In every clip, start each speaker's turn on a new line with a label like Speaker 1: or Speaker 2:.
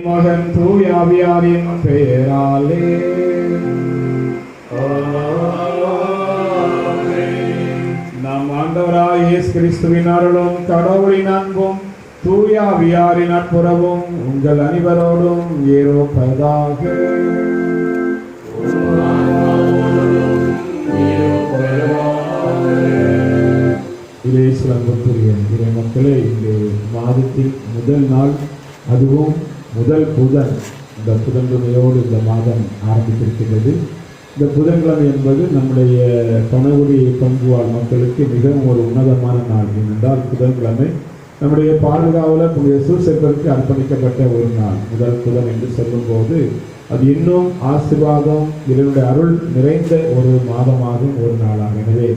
Speaker 1: மகன் தூய ஆவியாரின் பெயராலே நம் ஆண்டவராய் இயேசு கிறிஸ்துவின் அருளும் கடவுளின் அன்பும் தூய ஆவியாரின் நட்புறவும் உங்கள் அனைவரோடும் இருப்பதாக. இறைசுலம்புக்குரிய இறை மக்களே, இந்த மாதத்தின் முதல் நாள், அதுவும் முதல் புதன், இந்த புதன்கிழமையோடு இந்த மாதம் ஆரம்பித்திருக்கிறது. இந்த புதன்கிழமை என்பது நம்முடைய பணகுடி பங்குவாழ் மக்களுக்கு மிகவும் ஒரு உன்னதமான நாள். ஏனென்றால் புதன்கிழமை நம்முடைய பாதுகாவல நம்முடைய சூசைப்பருக்கு அர்ப்பணிக்கப்பட்ட ஒரு நாள். முதல் புதன் என்று சொல்லும்போது அது இன்னும் ஆசீர்வாதம், இதனுடைய அருள் நிறைந்த ஒரு மாதமாகும், ஒரு நாளாகும். எனவே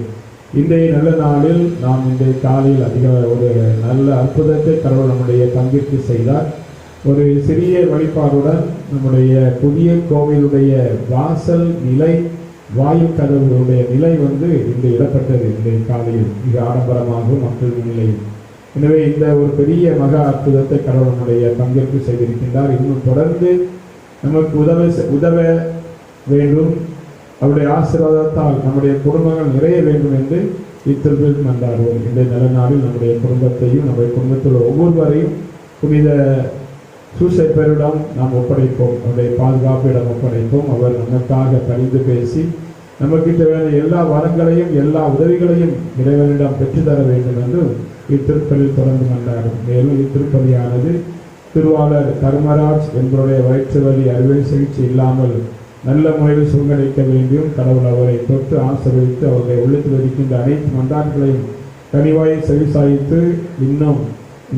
Speaker 1: இன்றைய நல்ல நாளில் நாம் இன்றைய காலையில் அதிக ஒரு நல்ல அற்புதத்தை கடவுள் நம்முடைய பங்கிற்கு செய்தார். ஒரு சிறிய வழிபாடுடன் நம்முடைய புதிய கோவிலுடைய வாசல் நிலை, வாயில் கதவுடைய நிலை இன்று இடப்பட்டது. இன்றைய காலையில் மிக ஆடம்பரமாக மக்கள் முன்னிலையில். எனவே இந்த ஒரு பெரிய மகா அற்புதத்தை கடவுள் நம்முடைய பங்கிற்கு செய்திருக்கின்றார். இன்னும் தொடர்ந்து நமக்கு உதவ வேண்டும். அவருடைய ஆசீர்வாதத்தால் நம்முடைய குடும்பங்கள் நிறைய வேண்டும் என்று இத்திருப்பில் மன்றாடுவோம். இந்த நல்ல நாளில் நம்முடைய குடும்பத்தையும் நம்முடைய குடும்பத்தில் ஒவ்வொருவரையும் புனித சூசைப்பரிடம் நாம் ஒப்படைப்போம். அவருடைய பாதுகாப்பிடம் ஒப்படைப்போம். அவர் நமக்காக பரிந்து பேசி நமக்கு தேவையான எல்லா வரங்களையும் எல்லா உதவிகளையும் இறைவனிடம் பெற்றுத்தர வேண்டும் என்று இத்திருப்பலில் தொடர்ந்து மன்றாடும். மேலும் இத்திருப்பலியானது திருவாளர் கர்மராஜ் என்பவருடைய வயிற்று வலி அறுவை சிகிச்சை இல்லாமல் நல்ல முறையில் சுகமளிக்க வேண்டியும் கடவுள் அவரை தொட்டு ஆசீர்வதித்து அவருடைய உள்ளத்தில் இருக்கின்ற அனைத்து மன்றாட்டுகளையும் கனிவாய் செவிசாய்த்து இன்னும்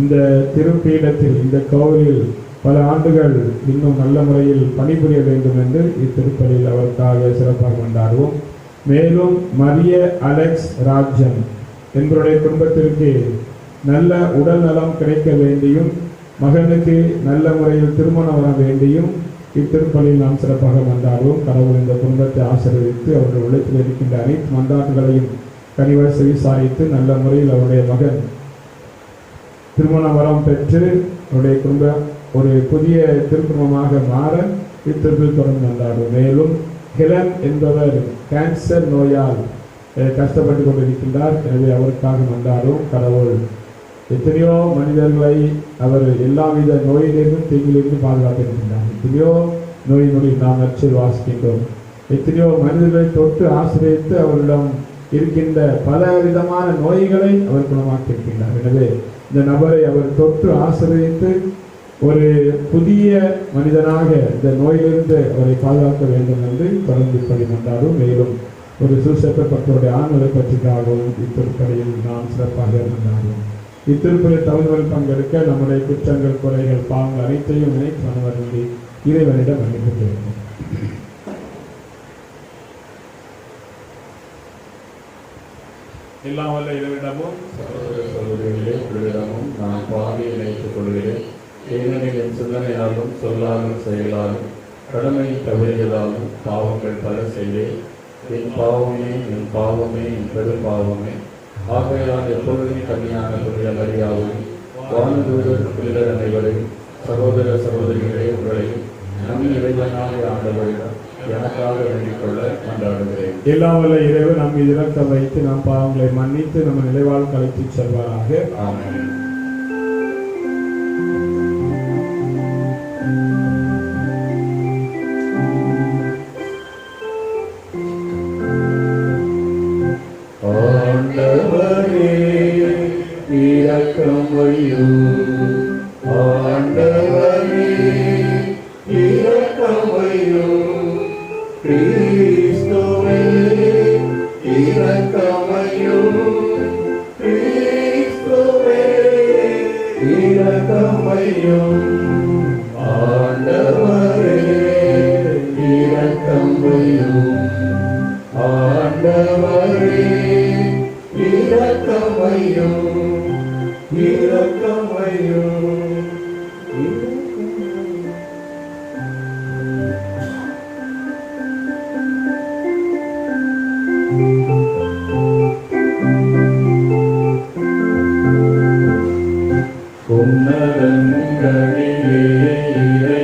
Speaker 1: இந்த திருப்பீடத்தில், இந்த கோவிலில் பல ஆண்டுகள் இன்னும் நல்ல முறையில் பணிபுரிய வேண்டும் என்று இத்திருப்பலில் அவருக்காக சிறப்பாக கொண்டாடுவோம். மேலும் மரிய அலெக்ஸ் ராஜன் என்பவருடைய குடும்பத்திற்கு நல்ல உடல் நலம் கிடைக்க வேண்டியும் மகனுக்கு நல்ல முறையில் திருமணம் வர வேண்டியும் இத்திருப்பலியில் நாம் சிறப்பாக மன்றாடுவோம். கடவுள் இந்த குடும்பத்தை ஆசீர்வதித்து அவருடைய உள்ளத்தில் இருக்கின்ற அனைத்து மன்றாட்டுகளையும் கனிவாய் செவிசாய்த்து நல்ல முறையில் அவருடைய மகன் திருமண வரம் பெற்று அவருடைய குடும்பம் ஒரு புதிய திருக்குடும்பமாக மாற இத்திருப்பில் தொடர்ந்து மன்றாடுவோம். மேலும் ஹெலன் என்பவர் கேன்சர் நோயால் கஷ்டப்பட்டு கொண்டிருக்கின்றார். எனவே அவருக்காக மன்றாடுவோம். கடவுள் எத்தனையோ மனிதர்களை அவர் எல்லாவித நோயிலிருந்தும் தீங்கிலிருந்து பாதுகாத்திருக்கின்றார். எத்தனையோ நோய் நொடி நாம் நற்செய்தி வாசிக்கின்றோம். எத்தனையோ மனிதர்களை தொட்டு ஆசிரியத்து அவரிடம் இருக்கின்ற பல விதமான நோய்களை அவர் குணமாக்கியிருக்கின்றார். எனவே இந்த நபரை அவர் தொட்டு ஆசிரியத்து ஒரு புதிய மனிதனாக இந்த நோயிலிருந்து அவரை பாதுகாக்க வேண்டும் என்று தொடர்ந்து இப்படி மன்றாடும். மேலும் ஒரு சூசைப்பட்டவருடைய ஆண்களை பற்றிக்காகவும் இத்திருப்பலியில் நாம் சிறப்பாக மன்றாடுவோம். இத்திருப்பலில் தமிழ்கள் பங்கெடுக்க நம்முடைய குற்றங்கள், குறைகள், பாவங்கள் அனைத்தையும் நினைத்து மனவருந்தி இறைவனிடம் மன்னிப்பு கேட்போம். எல்லாம் வல்ல இறைவனிடமும்
Speaker 2: சகோதரிகளிடமும் நான் பாவியை நினைத்துக் கொள்கிறேன். ஏனெனில் என் சிந்தனையாலும் சொல்லாலும் செயலாலும் கடமை தவறியதாலும் பாவங்கள் பல செய்தேன். என் பாவமே என் பெரும் பாவமே. ஆகையால் எப்பொழுதும் கன்னியான புனித மரியாவும் வானதூதர் புனிதர் அனைவரையும் சகோதர சகோதரிகளே உங்களையும் நம் இறைவனாக ஆண்டவரிடம் எனக்காக வேண்டிக் கொள்ள மன்றாடுகிறேன்.
Speaker 1: எல்லாம் வல்ல இறைவன் நம் மீது இரக்கம் வைத்து நம் பாவங்களை மன்னித்து நம்ம நிலைவாழ் கலைத்து செல்வாராக.
Speaker 2: ஆமென். உன்னதங்களிலே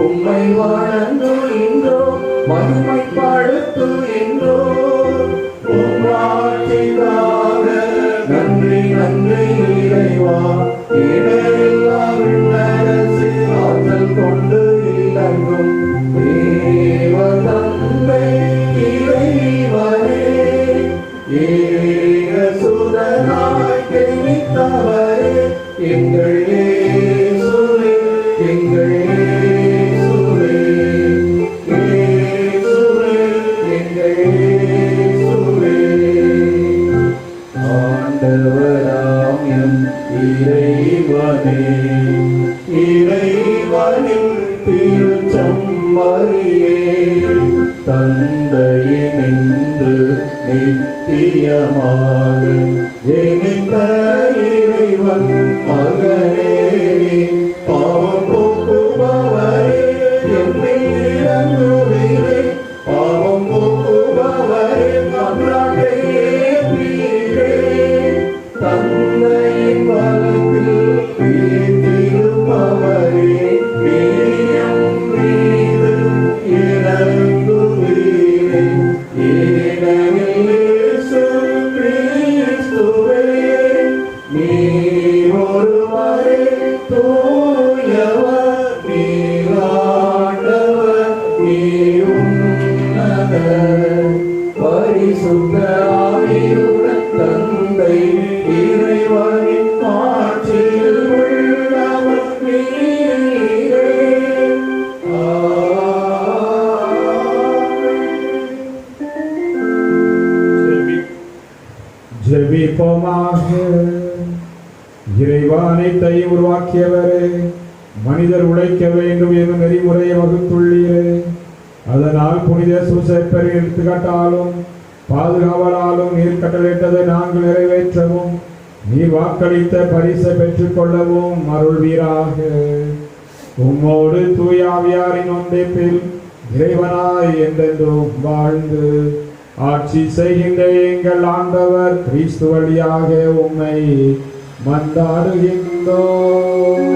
Speaker 2: உம்மை வணங்குகின்றோம் மகிமைப்படுத்துகின்றோம். உம்மாட்சிக்காக நன்றி நன்றி இறைவா. இடையில்லா விண்ணரசு ஆற்றல் கொண்டு இலங்கும் தேவ தந்தை இறைவனே, ஏக சுதனாய் ஜெனித்தவரே, எங்கள் இயேசுவே, எங்கள் இயேசுவே, இயேசுவே, எங்கள் இயேசுவே. ஆண்டவராம் எம் இறைவனே, இறைவனின் திருச்செம்மறியே, தந்தையினின்று நித்தியமாக ஜெனித்த இறைவன் மகனே, பாவம் போக்குபவரே, எம்மில் இறங்குவீரே, பாவம் போக்குபவரே, மன்றாட்டை ஏற்பீரே. தந்தையின் வலத்தில் வீற்றிருப்பவரே, நீயம் மீது இறங்குவீரே. ஏனெனில் இயேசு கிறிஸ்துவே, நீர் ஒருவரே தூயவர், நீர் ஆண்டவர், நீர் உன்னதர். பரிசுத்த ஆவியுடன் தந்தை இறைவனின் ஆட்சியில் உள்ளவர் நீரே.
Speaker 1: ஜெபிப்போமாக. இறைவானத்தை உருவாக்கியவரே, மனிதர் உழைக்க வேண்டும் எனும் நெறிமுறையை வகுத்துள்ளீரே. அதனால் புனித சூசைப்பரின் எடுத்துக்காட்டாலும் பாதுகாவலாலும் நீர் கட்டளையிட்டதை நாங்கள் நிறைவேற்றவும் நீர் வாக்களித்த பரிசை பெற்றுக்கொள்ளவும் அருள்வீராக. உம்மோடு தூயாவியாரின் ஒன்றைப்பில் இறைவனாய் என்றென்றும் வாழ்ந்து ஆட்சி செய்கின்ற எங்கள் ஆண்டவர் கிறிஸ்து வழியாக உம்மை மன்றாடுகின்றோம்.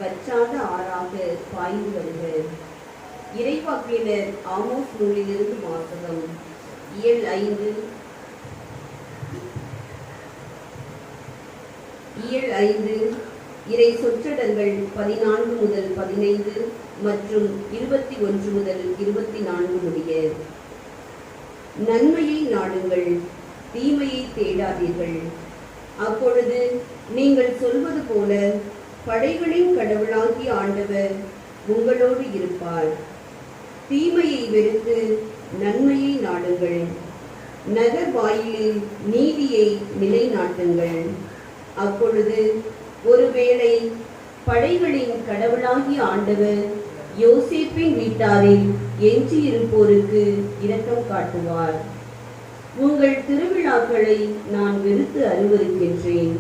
Speaker 3: வற்றாத ஆறாக பாய்ந்து வருக. இறைவாக்கினர் ஆமோஸ் நூலிலிருந்து வாசகம். இயல் 5 இறை சொற்றடங்கள் 14 முதல் 15 மற்றும் 21 முதல் 24 முடிய. நன்மையை நாடுங்கள், தீமையை தேடாதீர்கள். அப்பொழுது நீங்கள் சொல்வது போல படைகளின் கடவுளாகிய ஆண்டவர் உங்களோடு இருப்பார். தீமையை வெறுத்து நன்மையை நாடுங்கள், நகர் வாயிலில் நீதியை நிலைநாட்டுங்கள். அப்பொழுது ஒருவேளை படைகளின் கடவுளாகிய ஆண்டவர் யோசேப்பின் வீட்டாரில் எஞ்சியிருப்போருக்கு இரக்கம் காட்டுவார். உங்கள் திருவிழாக்களை நான் வெறுத்து அருவருக்கின்றேன்.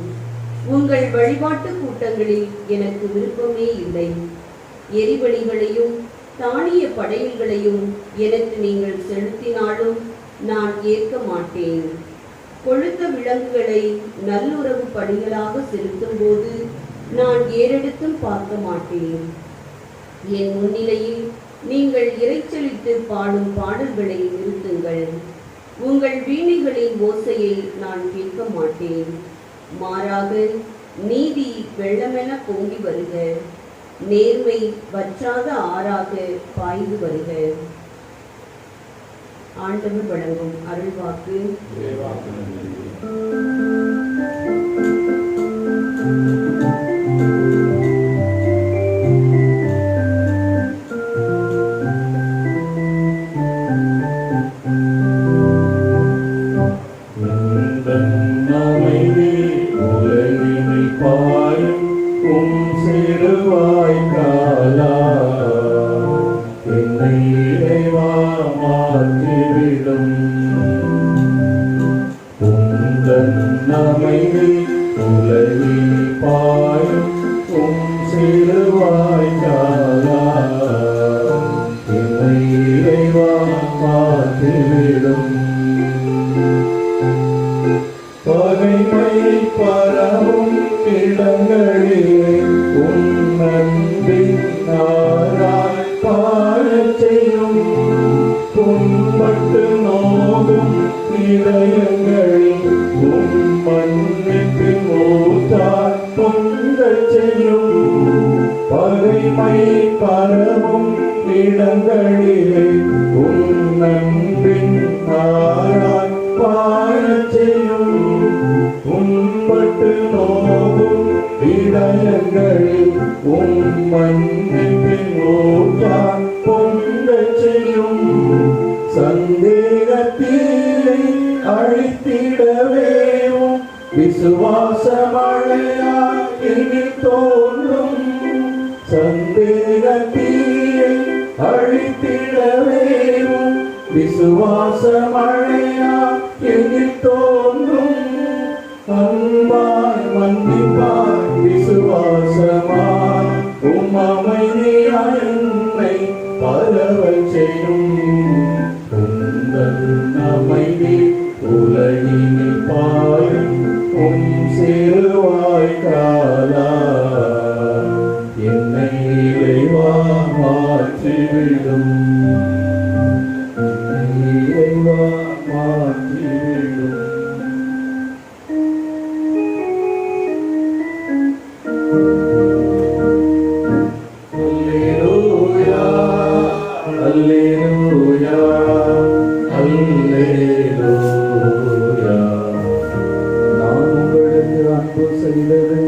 Speaker 3: உங்கள் வழிபாட்டு கூட்டங்களில் எனக்கு விருப்பமே இல்லை. எரிபலிகளையும் தானிய படையல்களையும் எனக்கு நீங்கள் செலுத்தினாலும் நான் ஏற்க மாட்டேன். கொழுத்த விலங்குகளை நல்லுறவு பணிகளாக செலுத்தும் போது நான் ஏறெடுத்தும் பார்க்க மாட்டேன். என் முன்னிலையில் நீங்கள் இரைச்சலிட்டு பாடும் பாடல்களை நிறுத்துங்கள். உங்கள் வீணைகளின் ஓசையை நான் கேட்க மாட்டேன். மாறாக நீதி வெள்ளமென பொங்கி வருக, நேர்மை வற்றாத ஆறாக பாய்ந்து வருக. ஆண்டவர் வழங்கும் அருள்வாக்கு.
Speaker 2: பகைமை பரவும் இடங்களிலே உம் அன்பின் ஆராய் பாடச் செய்யும். புண்பட்டு நோகும் இதயங்களில் உம் மன்னிப்பின் ஊற்றாய் பொங்கச் செய்யும். பகைமை பரவும் இடங்களிலே உம் அன்பின் ஆராய் பாடச் செய்யும். உம்பட்டு நோகும் இதயங்களில் உம் மன்னிப்பின் ஊற்றாய் பொங்கச் செய்யும். சந்தேகத்தீரை அழித்திடவேவும் விசுவாச மழையாய் எண்ணித் தோன்றும். சந்தேகத்தீரை அழித்திடவேவும் விசுவாச மழையாய் எண்ணித் தோன்றும். அன்பாய் மன்னிப்பாய் விசுவாசமாய் உம் அமைதியாய் என்னை பரவச் செய்யும். உங்கள் அமைதி உலகினில் பாயும் உம் சிறுவாய்க்காலா என்னை இறைவா மாற்றிவிடும். இறைவா மாற்றிவிடும். அல்லேலூயா அல்லேலூயா அல்லேலூயா. நான் உங்களுக்கு அன்பு செய்தது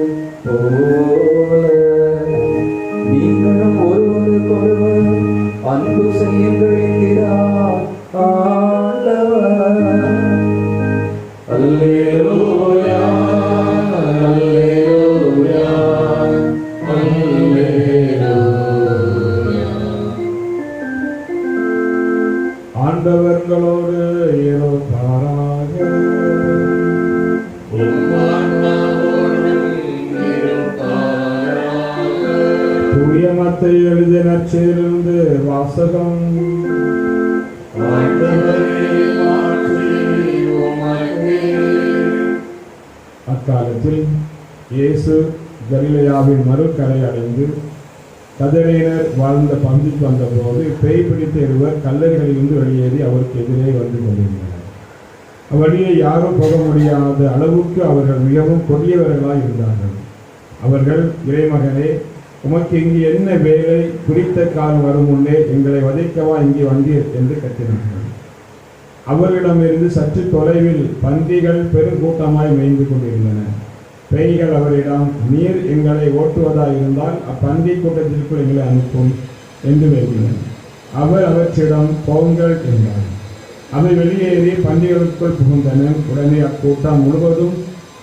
Speaker 2: போல நீங்களும் ஒருவருக்கொருவர் அன்பு செய்யுங்கள் என்கிறார் ஆண்டவர். அல்லேலூயா அல்லேலூயா அல்லேலூயா.
Speaker 1: ஆண்டவர்களோடு இருப்பாராக. தூய மத்தேயு எழுதிய நற்செய்தியிலிருந்து வாசகம். அக்காலத்தில் இயேசு கலிலேயாவின் மறுகரை அடைந்து கதரேனர் வாழ்ந்த பகுதிக்கு வந்தபோது பேய் பிடித்த இருவர் கல்லறைகளிலிருந்து வெளியேறி அவருக்கு எதிரே வந்து கொண்டிருந்தனர். அவ்வழியே யாரும் போக முடியாத அளவுக்கு அவர்கள் மிகவும் கொடியவர்களாய் இருந்தார்கள். அவர்கள், இறைமகனே, உமக்கு இங்கு என்ன வேலை? குறித்த காலம் வரும் முன்னே எங்களை வதைக்கவா இங்கே வந்தீர் என்று கத்தினார்கள். அவர்களிடமிருந்து சற்று தொலைவில் பன்றிகள் பெருங்கூட்டமாய் மேய்ந்து கொண்டிருந்தன. பேய்கள் அவரிடம், நீர் எங்களை ஓட்டுவதாயிருந்தால் அப்பன்றி கூட்டத்திற்குள் எங்களை அனுப்பும் என்று வேண்டினர். அவர் அவற்றிடம், போங்கள் என்றார். அவை வெளியேறி பன்றிகளுக்குள் புகுந்தன. உடனே அக்கூட்டம் முழுவதும்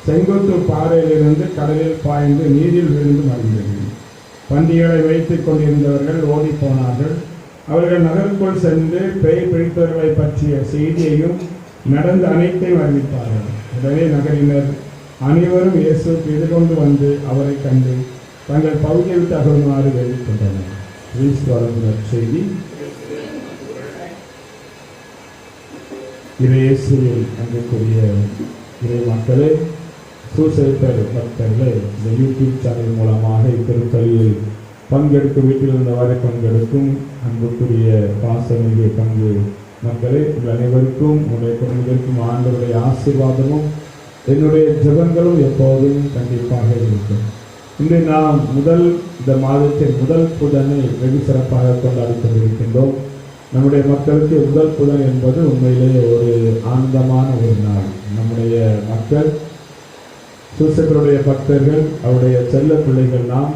Speaker 1: செங்குத்து பாறையிலிருந்து கடலில் பாய்ந்து நீரில் விழுந்து மறைந்தது. பன்றிகளை வைத்துக் கொண்டிருந்தவர்கள் ஓடி போனார்கள். அவர்கள் நகருக்குள் சென்று பேய் பிடித்தவர்களை பற்றிய செய்தியையும் நடந்த அனைத்தையும் அறிவித்தார்கள். உடனே நகரினர் அனைவரும் இயேசுக்கு எதிர்கொண்டு வந்து அவரை கண்டு தங்கள் பகுதியை விட்டு அகழுமாறு வேண்டிக் கொண்டனர். செய்தி இயேசுவில் அன்புக்குரிய இறை மக்களே, சூசைப்பர் பக்தர்களே, இந்த யூடியூப் சேனல் மூலமாக இத்திருப்பலியில் பங்கெடுக்கும் வீட்டில் இருந்தவாறு பங்கெடுக்கும் அன்புக்குரிய பாசமிகு பங்கு மக்களே, உங்கள் அனைவருக்கும் உங்களுடைய குடும்பத்திற்கும் ஆண்டவருடைய ஆசீர்வாதமும் என்னுடைய ஜெபங்களும் எப்போதும் கண்டிப்பாக இருக்கும். இன்று நாம் இந்த மாதத்தின் முதல் புதனை வெகு சிறப்பாக கொண்டாடி கொண்டிருக்கின்றோம். நம்முடைய மக்களுக்கு முதல் புதன் என்பது உண்மையிலே ஒரு ஆனந்தமான ஒரு நாள். நம்முடைய மக்கள், சூசகருடைய பக்தர்கள், அவருடைய செல்ல பிள்ளைகள் நாம்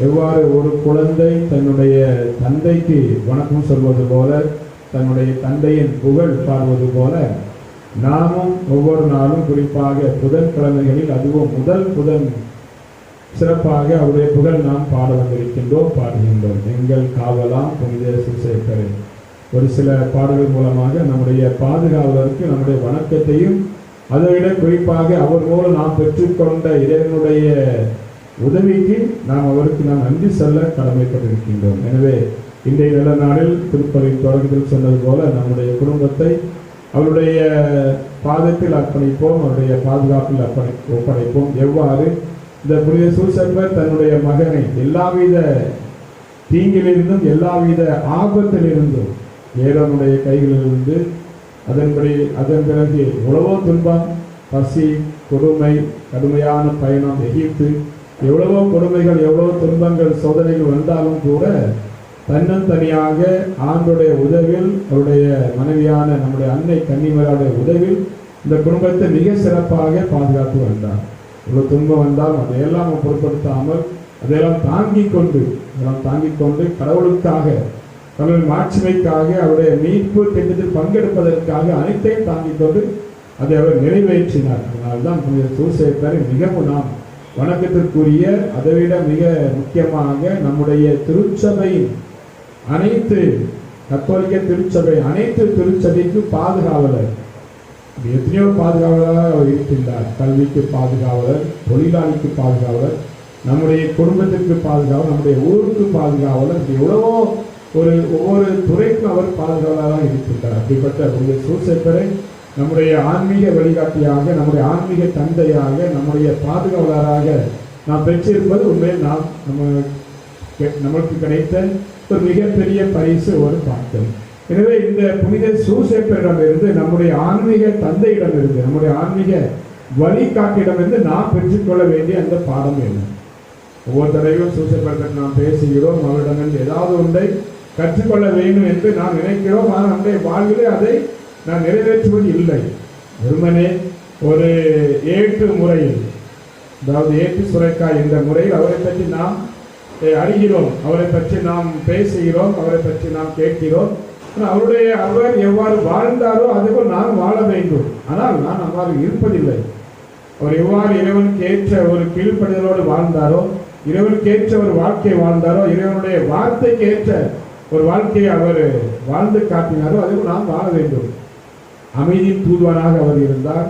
Speaker 1: எவ்வாறு ஒரு குழந்தை தன்னுடைய தந்தைக்கு வணக்கம் சொல்வது போல, தன்னுடைய தந்தையின் புகழ் பாடுவது போல, நாமும் ஒவ்வொரு நாளும் குறிப்பாக புதன்கிழமைகளில், அதுவும் முதல் புதன் சிறப்பாக அவருடைய புகழ் நாம் பாட வந்திருக்கின்றோம், பாடுகின்றோம். எங்கள் காவலாம் புனித சூசேக்கரை ஒரு சில பாடல்கள் மூலமாக நம்முடைய பாதுகாவலருக்கு நம்முடைய வணக்கத்தையும், அதைவிட குறிப்பாக அவர் மூலம் நாம் பெற்றுக்கொண்ட இறைவனுடைய உதவிக்கு நாம் அவருக்கு நன்றி சொல்ல கடமைப்பட்டிருக்கின்றோம். எனவே இன்றைய நல்ல நாளில் திருப்பலின் தொடக்கத்தில் சொன்னது போல நம்முடைய குடும்பத்தை அவருடைய பாதத்தில் அர்ப்பணிப்போம், அவருடைய பாதுகாப்பில் ஒப்படைப்போம். எவ்வாறு இந்த புனித சூசைப்பர் தன்னுடைய மகனை எல்லாவித தீங்கிலிருந்தும் எல்லாவித ஆபத்திலிருந்தும் ஏரோனுடைய கைகளிலிருந்து அதன் பிறகு எவ்வளவோ துன்பம், பசி, கொடுமை, கடுமையான பயணம், எகிப்து, எவ்வளவோ கொடுமைகள், எவ்வளவோ துன்பங்கள், சோதனைகள் வந்தாலும் கூட தன்னந்தனியாக ஆண்டுடைய உதவியில், அவருடைய மனைவியான நம்முடைய அன்னை கன்னிமரியாளுடைய உதவியில் இந்த குடும்பத்தை மிக சிறப்பாக பாதுகாத்து வந்தார். இவ்வளவு துன்பம் வந்தால் அதையெல்லாம் பொருட்படுத்தாமல் அதையெல்லாம் தாங்கிக் கொண்டு கடவுளுக்காக, கடவுளின் மாட்சிமைக்காக, அவருடைய மீட்பு திட்டத்தில் பங்கெடுப்பதற்காக அனைத்தையும் தாங்கிக் கொண்டு அதை அவர் நிறைவேற்றினார். அதனால்தான் சூசைப்பரை மிகவும் நாம் வணக்கத்திற்குரிய, அதைவிட மிக முக்கியமாக நம்முடைய திருச்சபையின் அனைத்து கத்தோலிக்க திருச்சபை, அனைத்து திருச்சபைக்கு பாதுகாவலர். எத்தனையோ பாதுகாவலராக அவர் இருக்கின்றார். கல்விக்கு பாதுகாவலர், தொழிலாளிக்கு பாதுகாவலர், நம்முடைய குடும்பத்திற்கு பாதுகாவலர், நம்முடைய ஊருக்கு பாதுகாவலர், எவ்வளவோ ஒவ்வொரு துறைக்கும் அவர் பாதுகாவலராக இருக்கின்றார். அப்படிப்பட்ட சூசைப்பரை நம்முடைய ஆன்மீக வழிகாட்டியாக, நம்முடைய ஆன்மீக தந்தையாக, நம்முடைய பாதுகாவலராக நாம் பெற்றிருப்பது உண்மையில் நமக்கு கிடைத்த ஒரு மிகப்பெரிய பரிசு, ஒரு பாக்கியம். எனவே இந்த புனித சூசைப்பரிடமிருந்து, நம்முடைய ஆன்மீக தந்தையிடமிருந்து, நம்முடைய ஆன்மீக வழிகாட்டிடமிருந்து நாம் பெற்றுக்கொள்ள வேண்டிய அந்த பாடம் என்ன? ஒவ்வொரு தடவையும் சூசைப்பரிடம் நாம் பேசுகிறோம், அவரிடமிருந்து ஏதாவது ஒன்றை கற்றுக்கொள்ள வேண்டும் என்று நாம் நினைக்கிறோம். ஆனால் நம்முடைய வாழ்விலே அதை நாம் நிறைவேற்றுவது இல்லை. வெறுமனே ஒரு ஏற்று முறையில், அதாவது ஏற்று சுரைக்காய் என்ற முறையில் அவரை பற்றி நாம் அறிகிறோம், அவரை பற்றி நாம் பேசுகிறோம், அவரை பற்றி நாம் கேட்கிறோம். அவர் எவ்வாறு வாழ்ந்தாரோ அதுபோல் நான் வாழ வேண்டும். ஆனால் நான் அவ்வாறு இருப்பதில்லை. அவர் எவ்வாறு இறைவனுக்கு ஏற்ற ஒரு கீழ்ப்படிதலோடு வாழ்ந்தாரோ, இறைவனுக்கு ஏற்ற ஒரு வாழ்க்கை வாழ்ந்தாரோ, இறைவனுடைய வார்த்தைக்கு ஏற்ற ஒரு வாழ்க்கையை அவர் வாழ்ந்து காட்டினாரோ அதுபோல் நாம் வாழ வேண்டும். அமைதியின் தூதுவனாக அவர் இருந்தார்,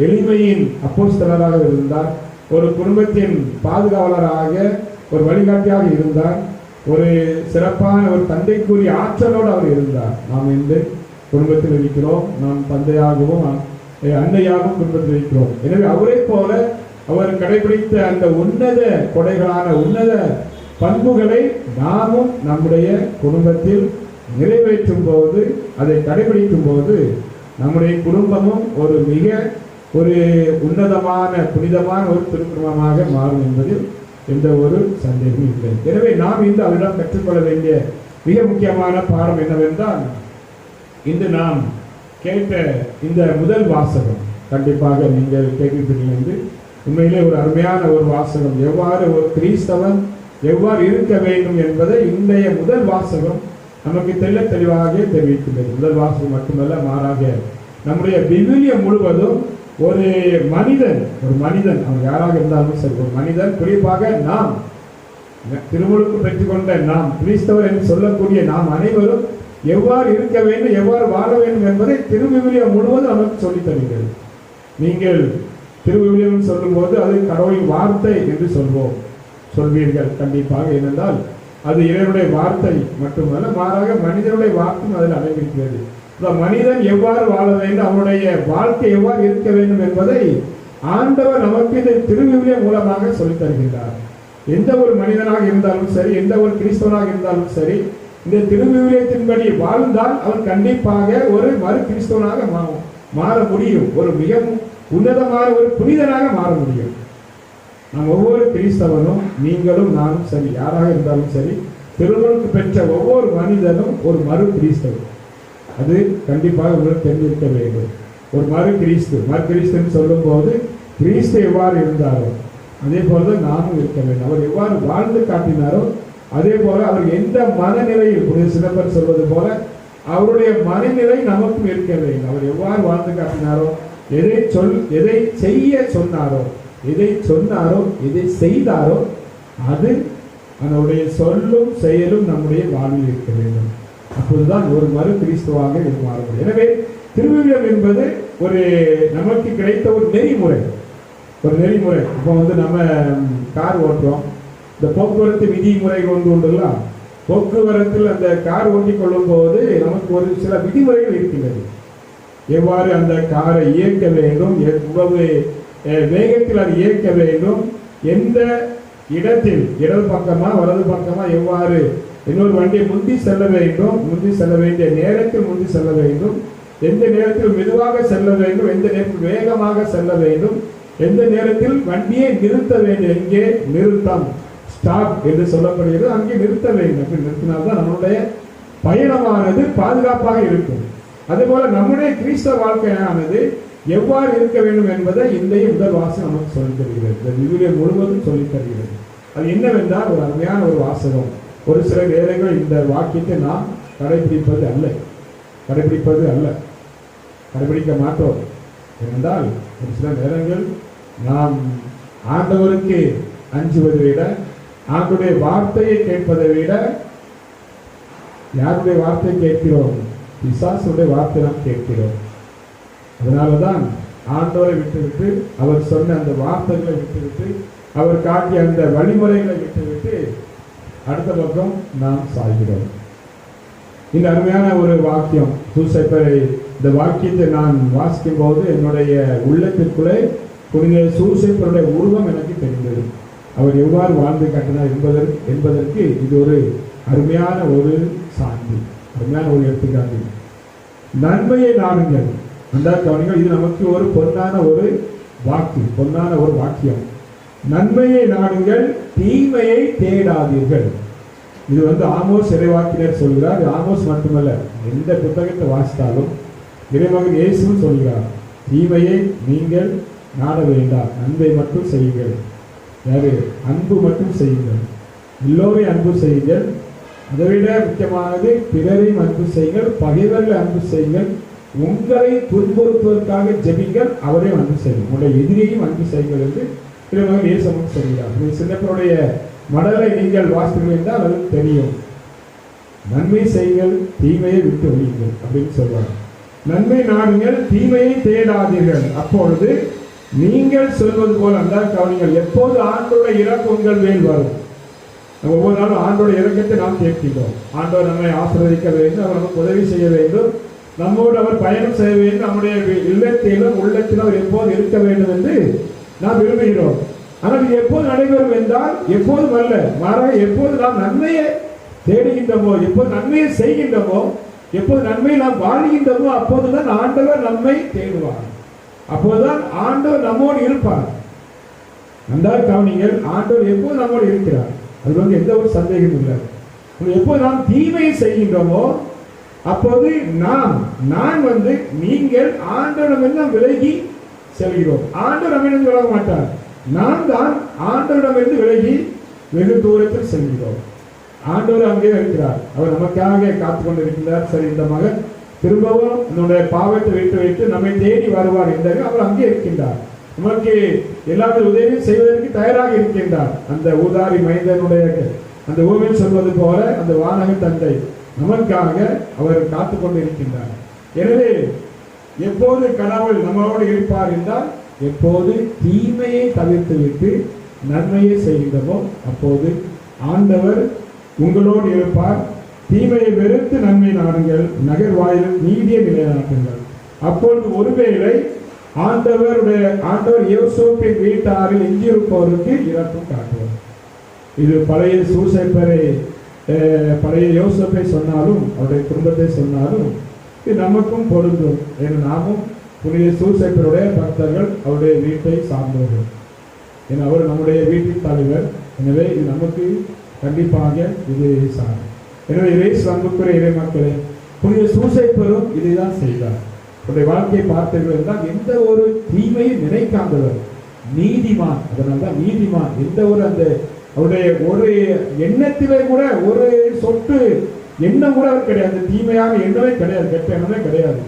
Speaker 1: எளிமையின் அப்போஸ்தலராக இருந்தார், ஒரு குடும்பத்தின் பாதுகாவலராக, ஒரு வழிகாட்டியாக இருந்தார், ஒரு சிறப்பான ஒரு தந்தைக்குரிய ஆற்றலோடு அவர் இருந்தார். நாம் இந்த குடும்பத்தில் இருக்கிறோம், நாம் தந்தையாகவும் அன்னையாகவும் குடும்பத்தில் இருக்கிறோம். எனவே அவரை போல அவர் கடைபிடித்த அந்த உன்னத கொடைகளான உன்னத பண்புகளை நாமும் நம்முடைய குடும்பத்தில் நிறைவேற்றும் போது, அதை கடைபிடிக்கும் போது நம்முடைய குடும்பமும் ஒரு மிக உன்னதமான புனிதமான ஒரு திருக்குடும்பமாக மாறும் என்பதில் எந்த ஒரு சந்தேகமும் இல்லை. எனவே நாம் இந்த அவரிடம் கற்றுக்கொள்ள வேண்டிய மிக முக்கியமான பாடம் என்னவென்றால், இன்று நாம் கேட்ட இந்த முதல் வாசகம், கண்டிப்பாக நீங்கள் கேட்கிறீர்கள் என்று உண்மையிலே ஒரு அருமையான ஒரு வாசகம். எவ்வாறு ஒரு கிறிஸ்தவன் எவ்வாறு இருக்க வேண்டும் என்பதை இன்றைய முதல் வாசகம் நமக்கு தெளிவாக தெரிவிக்கின்றது. முதல் வாசகம் மட்டுமல்ல, மாறாக நம்முடைய விவிலியம் முழுவதும் ஒரு மனிதன் அவன் யாராக இருந்தாலும் சரி, ஒரு மனிதன், குறிப்பாக நாம் திருமுழுக்கு பெற்றுக்கொண்ட நாம் கிறிஸ்தவர் என்று சொல்லக்கூடிய நாம் அனைவரும் எவ்வாறு இருக்க வேண்டும், எவ்வாறு வாழ வேண்டும் என்பதை திருவிவிலியம் முழுவதும் நமக்கு சொல்லித் தருகிறது. நீங்கள் திருவிவிலியம் சொல்லும் போது அது கடவுளின் வார்த்தை என்று சொல்வீர்கள் கண்டிப்பாக. ஏனென்றால் அது இறைவனுடைய வார்த்தை மட்டுமல்ல, மாறாக மனிதனுடைய வார்த்தையும் அதில் அடங்கியிருக்கிறது. மனிதன் எவ்வாறு வாழ வேண்டும், அவனுடைய வாழ்க்கை எவ்வாறு இருக்க வேண்டும் என்பதை ஆண்டவர் நமக்கு இந்த திருவிவிலியம் மூலமாக சொல்லித் தருகின்றார். எந்த ஒரு மனிதனாக இருந்தாலும் சரி, எந்த ஒரு கிறிஸ்தவனாக இருந்தாலும் சரி, இந்த திருவிவிலியத்தின்படி வாழ்ந்தால் அவன் கண்டிப்பாக ஒரு மறு கிறிஸ்தவனாக மாற முடியும், ஒரு மிக உன்னதமான ஒரு புனிதனாக மாற முடியும். நாம் ஒவ்வொரு கிறிஸ்தவனும், நீங்களும் நானும் சரி, யாராக இருந்தாலும் சரி, திருமுழுக்கு பெற்ற ஒவ்வொரு மனிதனும் ஒரு மறு கிறிஸ்தவன். அது கண்டிப்பாக உங்களுக்கு தெரிந்திருக்க வேண்டும். ஒரு மறு கிறிஸ்துன்னு சொல்லும் போது கிறிஸ்து எவ்வாறு இருந்தாரோ அதே போலதான் நானும் இருக்க வேண்டும். அவர் எவ்வாறு வாழ்ந்து காட்டினாரோ அதே போல அவர் எந்த மனநிலையில், புனித சின்னப்பர் சொல்வது போல அவருடைய மனநிலை நமக்கும் இருக்க வேண்டும். அவர் எவ்வாறு வாழ்ந்து காட்டினாரோ, எதை செய்ய சொன்னாரோ, எதை செய்தாரோ அது அதனுடைய சொல்லும் செயலும் நம்முடைய வாழ்வில் இருக்க வேண்டும். அப்போதுதான் ஒரு மறு கிறிஸ்துவாக மாற முடியும். எனவே திருவிவிலியம் என்பது ஒரு நமக்கு கிடைத்த ஒரு நெறிமுறை. இப்போ நம்ம கார் ஓட்டுறோம், இந்த போக்குவரத்து விதிமுறை உண்டுல, போக்குவரத்தில் அந்த கார் ஓட்டிக் கொள்ளும் போது நமக்கு ஒரு சில விதிமுறைகள் இருக்கின்றது. எவ்வாறு அந்த காரை இயக்க வேண்டும், எவ்வளவு வேகத்தில் அதை இயக்க வேண்டும், எந்த இடத்தில் இடது பக்கமா வலது பக்கமா எவ்வாறு இன்னொரு வண்டியை முந்தி செல்ல வேண்டும், முந்தி செல்ல வேண்டிய நேரத்தில் முந்தி செல்ல வேண்டும், எந்த நேரத்தில் மெதுவாக செல்ல வேண்டும், எந்த நேரத்தில் வேகமாக செல்ல வேண்டும், எந்த நேரத்தில் வண்டியை நிறுத்த வேண்டும், எங்கே நிறுத்தம் ஸ்டாப் என்று சொல்லப்படுகிறது, அங்கே நிறுத்த வேண்டும். அப்படி நிறுத்தினால்தான் நம்மளுடைய பயணமானது பாதுகாப்பாக இருக்கும். அதுபோல நம்முடைய கிறிஸ்தவ வாழ்க்கையானது எவ்வாறு இருக்க வேண்டும் என்பதை இன்றைய முதல் வாசகம் நமக்கு சொல்லித் தருகிறது. இந்த விவிலியம் முழுவதும் சொல்லித் தருகிறது. அது என்னவென்றால் ஒரு அருமையான ஒரு வாசகம். ஒரு சில நேரங்கள் இந்த வாக்கியத்தை நாம் கடைபிடிப்பது அல்ல, கடைபிடிக்க மாட்டோம். ஏனென்றால் ஒரு சில நேரங்கள் நாம் ஆண்டவருக்கு அஞ்சுவதை விட, ஆண்டுடைய வார்த்தையை கேட்பதை விட யாருடைய வார்த்தை கேட்கிறோம்? பிசாசுடைய வார்த்தை நாம் கேட்கிறோம். அதனாலதான் ஆண்டவரை விட்டுவிட்டு, அவர் சொன்ன அந்த வார்த்தைகளை விட்டுவிட்டு, அவர் காட்டிய அந்த வழிமுறைகளை விட்டுவிட்டு அடுத்த பக்கம் நாம் சாய்கிறோம். இந்த அருமையான ஒரு வாக்கியம் சூசைப்பரை, இந்த வாக்கியத்தை நான் வாசிக்கும் போது என்னுடைய உள்ளத்திற்குள்ளே புனித சூசைப்பருடைய உருவம் எனக்கு தெரிந்தது. அவர் எவ்வாறு வாழ்ந்து காட்டினார் என்பதற்கு இது ஒரு அருமையான ஒரு சான்று, அருமையான ஒரு எடுத்துக்காட்டு. நன்மையை நாடுங்கள், அந்த கவனிங்கள். இது நமக்கு ஒரு பொன்னான ஒரு வாக்கு, பொன்னான ஒரு வாக்கியம். நன்மையை நாடுங்கள், தீமையை தேடாதீர்கள். இது ஆமோஸ் இறைவாக்கினர் சொல்கிறார். ஆமோஸ் மட்டுமல்ல, எந்த புத்தகத்தை வாசித்தாலும் இறைமகன் இயேசுவும் சொல்கிறார், தீமையை நீங்கள் நாட வேண்டாம், அன்பை மட்டும் செய்யுங்கள். யாரு? அன்பு மட்டும் செய்யுங்கள், எல்லோரையும் அன்பு செய்யுங்கள். அதைவிட முக்கியமானது பிறரையும் அன்பு செய்யுங்கள், பகைவர்களை அன்பு செய்யுங்கள், உங்களை துன்புறுத்துவதற்காக ஜெபிங்கள், அவரையும் அன்பு செய்யுங்கள், உங்களுடைய எதிரியையும் அன்பு செய்யுங்கள் என்று இறைமகன் இயேசு சொல்கிறார். சின்னப்பருடைய மடலை நீங்கள் வாசித்தீர்கள் என்றால் அது தெரியும். நன்மை செய்யுங்கள், தீமையை விட்டு ஒழியுங்கள் அப்படின்னு சொல்வார். நன்மை நாடுங்கள், தீமையை தேடாதீர்கள், அப்பொழுது நீங்கள் சொல்வது போல் அந்த கவனிங்கள், எப்போது ஆண்டோட இறக்கம் உங்கள் மேல் வரும். ஒவ்வொரு நாளும் ஆண்டோட இறக்கத்தை நாம் கேட்கிறோம். ஆண்டவர் நம்மை ஆசீர்வதிக்க வேண்டும், அவர் நமக்கு உதவி செய்ய வேண்டும், நம்மோடு அவர் பயணம் செய்ய வேண்டும், நம்முடைய இல்லத்திலும் உள்ளத்திலும் அவர் எப்போது இருக்க வேண்டும் என்று நாம் விரும்புகிறோம். ஆனால் இது எப்போது நடைபெறும் என்றால் எப்போதும் அல்ல, மாறாக எப்போது நாம் நன்மையை தேடுகின்றோமோ, எப்போது நன்மையை செய்கின்றோமோ, எப்போது நன்மையை நாம் வாழ்கின்றோமோ, அப்போதுதான் ஆண்டவர் நம்மை தேடுவார், அப்போதுதான் ஆண்டவர் நம்மோடு இருப்பார். நன்றாக கவனிங்கள், ஆண்டவர் எப்போது நம்மோடு இருக்கிறார், அது எந்த ஒரு சந்தேகமும் இல்லை. எப்போது நாம் தீமையை செய்கின்றோமோ அப்போது நான் நீங்கள் ஆண்டவரிடம் விலகி செல்கிறோம். ஆண்டவர் நம்மிடம் விலக மாட்டார், நாம் தான் ஆண்டவரிடமிருந்து விலகி வெகு தூரத்தில் செல்கிறோம். ஆண்டவர் அங்கே இருக்கிறார், அவர் நமக்காக காத்து கொண்டிருக்கிறார். சரி, இந்த மகன் திரும்பவும் நம்முடைய பாவத்தை விட்டு வைத்து நம்மை தேடி வருவார் என்றால் அவர் அங்கே இருக்கின்றார், நமக்கு எல்லாரும் உதவி செய்வதற்கு தயாராக இருக்கின்றார். அந்த ஊதாரி மைந்தனுடைய அந்த ஊரில் சொல்வது போல அந்த வானக தந்தை நமக்காக அவர் காத்து கொண்டிருக்கின்றார். எனவே எப்போது கடவுள் நம்மளோடு இருப்பார் என்றால் எப்போது தீமையை தவிர்த்து விட்டு நன்மையை செய்கின்றமோ அப்போது ஆண்டவர் உங்களோடு இருப்பார். தீமையை வெறுத்து நன்மை நாடுங்கள், நகர் வாயிலும் நீதியை நிலைநாட்டுங்கள். அப்பொழுது ஒருவேளை ஆண்டவர் யோசேப்பின் வீட்டாரில் எஞ்சியிருப்பவருக்கு இரக்கம் காட்டுவார். இது பழைய சூசைப்பரை, பழைய யோசேப்பை சொன்னாலும் அவருடைய குடும்பத்தை சொன்னாலும் இது நமக்கும் பொருந்தும். ஏன்னா நாமும் புனித சூசைப்பருடைய பக்தர்கள், அவருடைய வீட்டை சார்ந்தவர்கள். ஏன்னா அவர் நம்முடைய வீட்டின் தலைவர். எனவே இது நமக்கு கண்டிப்பாக இது சார். எனவே இயேசு அன்புக்குரிய இறை மக்களே, புனித சூசைப்பரும் இதைதான் செய்தார். அவருடைய வாழ்க்கையை பார்த்தீர்கள் என்றால் எந்த ஒரு தீமையும் நினைக்காதவர், நீதிமான். அதனால்தான் நீதிமான். எந்த ஒரு அந்த அவருடைய ஒரு எண்ணத்திலே கூட ஒரு சொட்டு எண்ணம் கூட அவர் கிடையாது, தீமையான எண்ணமே கிடையாது, கெட்ட எண்ணமே கிடையாது.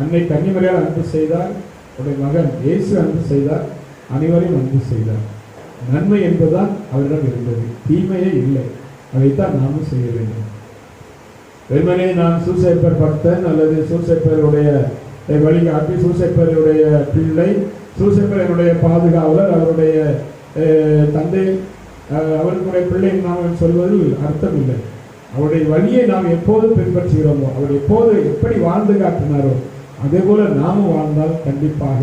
Speaker 1: அன்னை கன்னிமரியால் அன்பு செய்தார், அவருடைய மகன் இயேசு அன்பு செய்தார், அனைவரையும் அன்பு செய்தார். நன்மை என்பதுதான் அவரிடம் இருந்தது, தீமையே இல்லை. அதைத்தான் நாமும் செய்ய வேண்டும். வெறுமனே நான் சூசைப்பர் பக்தன் அல்லது சூசைப்பருடைய வழிகாட்டி, சூசைப்பருடைய பிள்ளை, சூசைப்பர் என்னுடைய பாதுகாவலர், அவருடைய தந்தை, அவருடைய பிள்ளை நாம் சொல்வதில் அர்த்தம் இல்லை. அவருடைய வழியை நாம் எப்போது பின்பற்றுகிறோமோ, அவர் எப்போது எப்படி வாழ்ந்து காட்டினாரோ அதே போல நாமும் வாழ்ந்தால் கண்டிப்பாக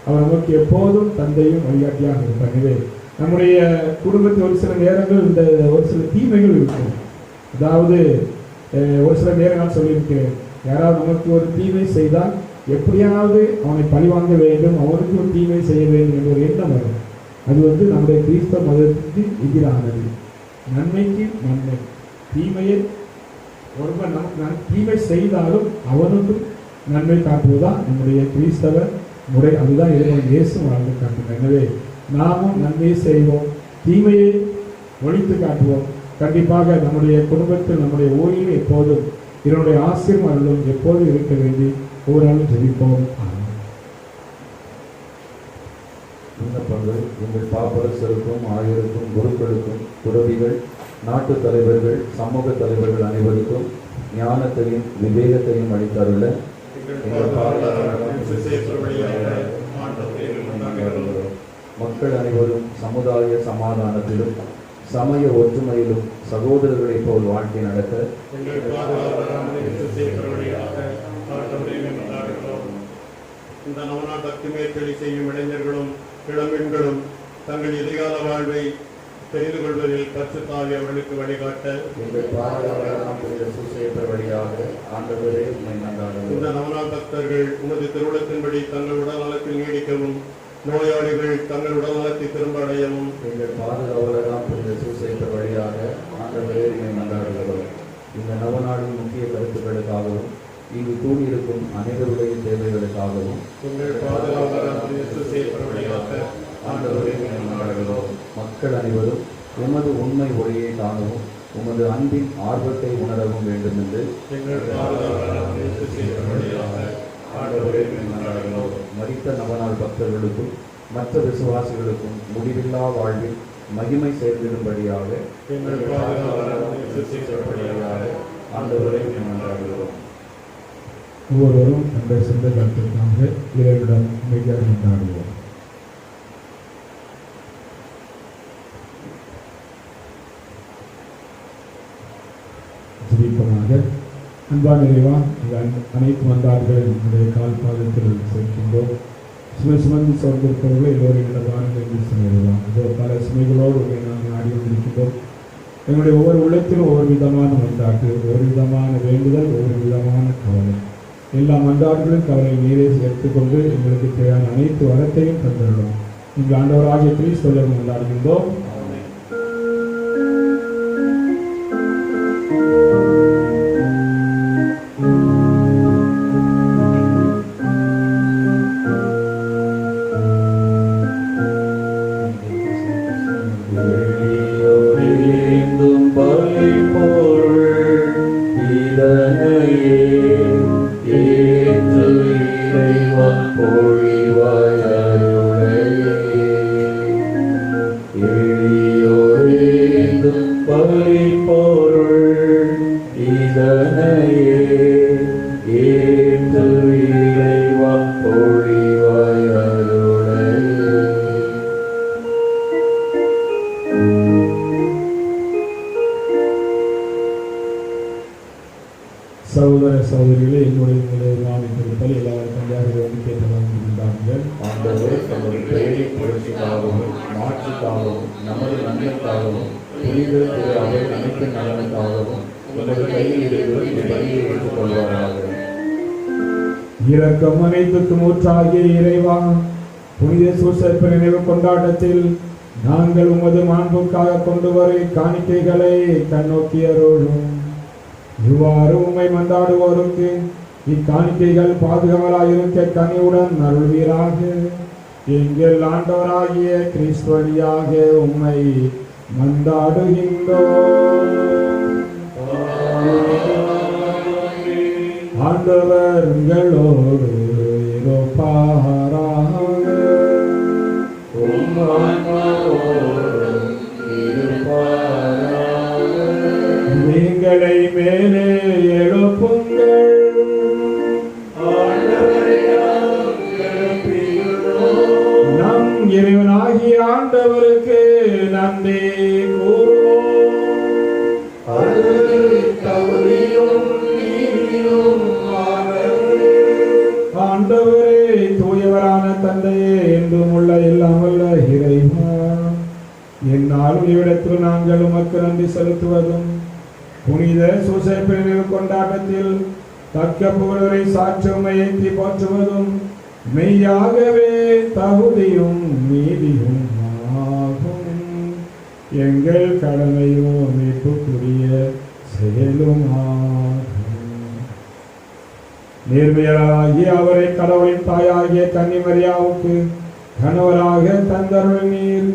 Speaker 1: அவர் நமக்கு எப்போதும் தந்தையும் வழிகாட்டியாக இருப்பார். எனவே நம்முடைய குடும்பத்தில் ஒரு சில நேரங்கள் இந்த ஒரு சில தீமைகள் இருக்கும். அதாவது ஒரு சில நேரம் நான் சொல்லியிருக்கிறேன், யாராவது நமக்கு ஒரு தீமை செய்தால் எப்படியாவது அவனை பழிவாங்க வேண்டும், அவனுக்கு ஒரு தீமை செய்ய வேண்டும் என்ற ஒரு எண்ணம் வரும். அது நம்முடைய கிறிஸ்தவ மதத்துக்கு எதிரானது. நன்மைக்கு நன்மை, தீமையை ஒருவன் தீமை செய்தாலும் அவனுக்கும் நன்மை காட்டுவதுதான் நம்முடைய கிறிஸ்தவ முறை. அதுதான் இயேசு வாழ்ந்து காட்டுகிறார். எனவே நாமும் நன்மையை செய்வோம், தீமையை ஒழித்து காட்டுவோம். கண்டிப்பாக நம்முடைய குடும்பத்தில் நம்முடைய ஊரில் எப்போதும் இதனுடைய ஆசீர்வாதங்களும் எப்போதும் இருக்க வேண்டி ஒவ்வொரு நாளும் ஜெபிப்போம்.
Speaker 4: விண்ணப்பங்கள். உங்கள் பாப்பரசருக்கும் ஆயருக்கும் குருக்களுக்கும் துறவிகள், நாட்டு தலைவர்கள், சமூக தலைவர்கள் அனைவருக்கும் ஞானத்தையும் விவேகத்தையும் அளித்தருள மக்கள் அனைவரும் சமுதாய சமாதானத்திலும் சமய ஒற்றுமையிலும் சகோதரர்களைப் போல் வாழ்க்கை நடத்த
Speaker 5: இந்த நவநாட்டுக்கு மேற்கொள்ளி செய்யும் இளைஞர்களும் இளம்பெண்களும் தங்கள் எதிர்கால வாழ்வை தெரிந்து கொள்வதில் பரிசுத்தாவி அவர்களுக்கு வழிகாட்ட இந்த நவநாள் பக்தர்கள் உமது திருவுளத்தின்படி தங்கள் உடல் நலத்தில் நீடிக்கவும், நோயாளிகள் தங்கள் உடல் நலத்தை திரும்ப அடையவும்
Speaker 4: எங்கள் பாதுகாவலராம் புனித சூசையப்பர் வழியாக ஆண்டவரே நன்றாடுகிறோம். இந்த நவநாளின் முக்கிய கருத்துக்களுக்காகவும் இங்கு கூடியிருக்கும் அனைவருடைய தேவைகளுக்காகவும்
Speaker 5: எங்கள் பாதுகாவலராம் புனித சூசையப்பர் வழியாக ஆண்டவரே நன்றாடுகிறோம்.
Speaker 4: மக்கள் அனைவரும் உமது உண்மை ஒளியை காணவும் உமது அன்பின் ஆர்வத்தை உணரவும் வேண்டும் என்று
Speaker 5: எங்கள் பாதுகாவலராம் புனித சூசையப்பர் வழியாக ஆண்டவரே நன்றாடுகிறோம்.
Speaker 4: மரித்த நவநாள் பக்தர்களுக்கும் மற்ற விசுவாசிகளுக்கும் முடிவில்லா வாழ்வில் மகிமை சேர்ந்திடும்படியாக
Speaker 5: எங்கள் பாதுகாவலராம் புனித சூசையப்பர் வழியாக
Speaker 4: ஆண்டவரே நன்றாடுகிறோம்.
Speaker 1: ஒவ்வொருவரும் தங்கள் சொந்த கருத்துக்காக இறைவனிடம் அமைதியாக கொண்டாடுவோம். ஜெபிப்போமாக. அன்பான இறைவா, அனைத்து வந்தார்கள் என்னுடைய கால் பாதத்தில் சேர்க்கின்றோம். சுமை சுமந்து சோர்ந்திருப்பவர்கள் எல்லோரும் என்னோட வாருங்கள் என்று சொல்லிடுவோம். இதோ பல சுமைகளோடு நாங்கள் ஆடி கொண்டிருக்கின்றோம். எங்களுடைய ஒவ்வொரு உள்ளத்திலும் ஒவ்வொரு விதமான மன்றாட்டு, ஒவ்வொரு விதமான வேண்டுதல், ஒவ்வொரு விதமான கவலை, எல்லா மன்றாடுகளும் கவலை நீரை எடுத்துக்கொண்டு எங்களுக்கு தேவையான அனைத்து வரத்தையும் தந்துள்ளோம். இங்கு ஆண்டவராகிய கிறிஸ்துவை கொண்டாடுகின்றோம். சகோதர சகோதரிகளே, என்னுடைய மாநிலத்தில் எல்லாரும் பஞ்சாயத்து வந்து கேட்டதார்கள்.
Speaker 4: ஆண்டவர் தமது பெயரை புரட்சிக்காகவும் மாற்றுக்காகவும் நமது நன்மைக்காகவும் புனித திரு அவை அனைத்து நலனுக்காகவும் உமது கையில் இருக்கிற இந்த பணியை எடுத்துக் கொள்வாராக.
Speaker 1: இரக்கம் அனைத்துக்கும் ஊற்றாகிய இறைவா, புனித சூசையப்பர் நினைவு கொண்டாட்டத்தில் நாங்கள் உமது மாண்புக்காக கொண்டு வர காணிக்கைகளை கண்ணோக்கி அருளும். இவ்வாறு உம்மை மன்றாடுவோருக்கு இக்காணிக்கைகள் பாதுகாவலாயிருக்க கனிவுடன் அருள்வீராக. எங்கள் ஆண்டவராகிய கிறிஸ்து வழியாக உம்மை மன்றாடுகின்றோம். ஆண்டவர் உங்களோடு இருப்பாராக. நீங்களை மேலே எழுப்புங்கள். நம் இறைவனாகிய ஆண்டவருக்கு நன்றி கூறுவோம். ஆண்டவரே, தூயவரான தந்தையே, என்னாலும் இவ்விடத்தில் நாங்கள் உமக்கு நன்றி செலுத்துவதும் புனித சூசைப்பிரிவு கொண்டாட்டத்தில் தக்க புகழரை சாற்றுமை ஏற்றி போற்றுவதும் மெய்யாகவே தகுதியும் நீதியும் ஆகும். எங்கள் கடமையோ மீட்புக்குரிய செயலும் ஆகும். நேர்மையாகிய அவரை கடவுளின் தாயாகிய கன்னிமரியாவுக்கு கணவராக தந்தருள் நீர்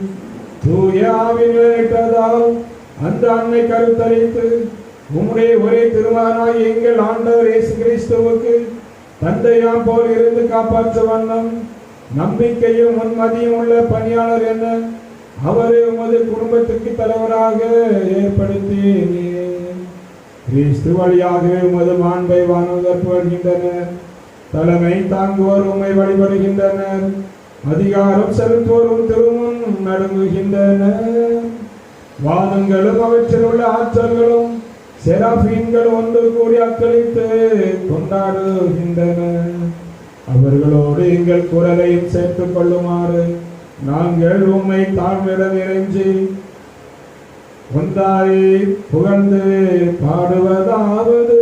Speaker 1: தூய ஆவியிட்டதால் அந்த அன்னை கருத்தரித்து உம்முடைய ஒரே திருமகனாய் எங்கள் ஆண்டவர் இயேசு கிறிஸ்துவுக்கு தந்தையாம் போல் இருந்து காப்பாற்ற வண்ணம் நம்பிக்கையும் உன்மதியும் உள்ள பணியாளர் என அவரை உமது குடும்பத்துக்கு தலைவராக ஏற்படுத்தி கிறிஸ்து வழியாகவே உமது மாண்பை வானுதற்கு வருகின்றனர். தலைமை தாங்குவோர் உம்மை வழிபடுகின்றனர். அதிகாரம் செலுத்துவோரும் திருமுன் நடுங்குகின்றனர். வானங்களும் அவற்றில் உள்ள ஆற்றல்களும் செராபீன்கள் ஒன்று கூடி அக்களித்து கொண்டாடுகின்றனர். அவர்களோடு எங்கள் குரலையும் சேர்த்துக் கொள்ளுமாறு நாங்கள் உம்மை தாழ்மையிடம் இறைஞ்சி ஒன்றாய் புகழ்ந்து பாடுவதாவது